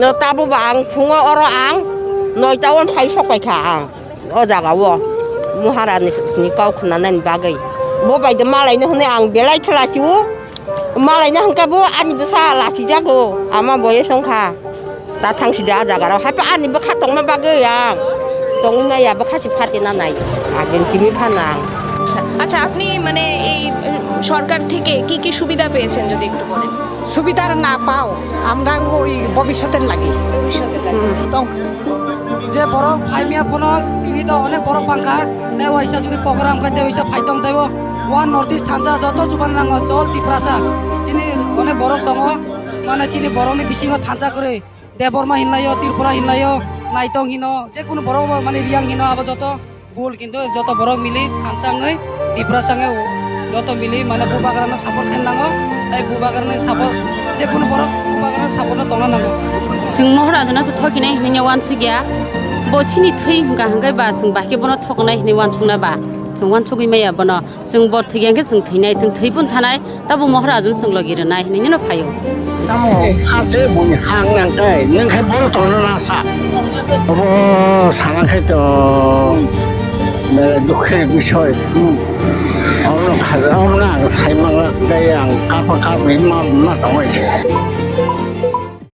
너 따부방 붕어 얼어 앙 너이따원 파이 속바이카 앙 어자가워 무하라니 니까 그나난 바가이 뭐 바이드 말라이는 흔해 앙 벨라이틀라지우 말라이는 한가부 아니 부사 라시자고 아마 뭐에 성카 나 당시대 아자가라 할바 아니 뭐 카똥만 바가야 똥마야 뭐 카시 파티나 나이 아겐 지미 파나 আচ্ছা আপনি মানে এই সরকার থেকে কি কি সুবিধা পেয়েছেন যদি একটু বলেন সুবিধার না পাও আমরা ওই ভবিষ্যতের লাগি যে বড় ফাইমিয়া ফোন তিনি তো অনেক বড় পাঙ্খা দেওয়া হয়েছে যদি প্রোগ্রাম খাইতে হয়েছে ফাইতং দেব ওয়ান নর্থ ইস্ট থানসা যত জুবান নাঙ্গ চল ত্রিপুরাসা চিনি অনেক বড় দङ মানে চিনি বড়নি বিশিং থানসা করে দেববর্মা হিনলাইও ত্রিপুরা হিনলাইও নাইতং হিন যে কোনো বড় মানে রিয়াং হিন আবার যত ভুল কিন্তু যত বড় মিলি থানসাঙै ত্রিপুরা সাঙে যত মিলি মানে বুবাগারানো সাপোর্ট খান নাঙ্গ তাই বুবাগারানো সাপোর্ট যে কোনো বড় বুবাগারানো সাপোর্ট দङ নাঙ্গ जों महाराजाना तो थकिनाय हिनाय वानसु गैया बसिनि थै हुंगा हंगाय बा जों बाके बनो थकनाय हिनाय वानसुना बा जों वानसु गैमाया बनो जों बर थैयानके जों थैनाय जों थैबुन थानाय ताबो महाराजन जों लगिरनाय हिनायनो फायो तामो आसे बुनि हांनांगै नोंखाय बर दङ नासा अबो सानाखै तो दुखेर বিষয় অন্য খাজা আমরা সাইমালা গায় আং কাপা কাপি মা মা দङैছে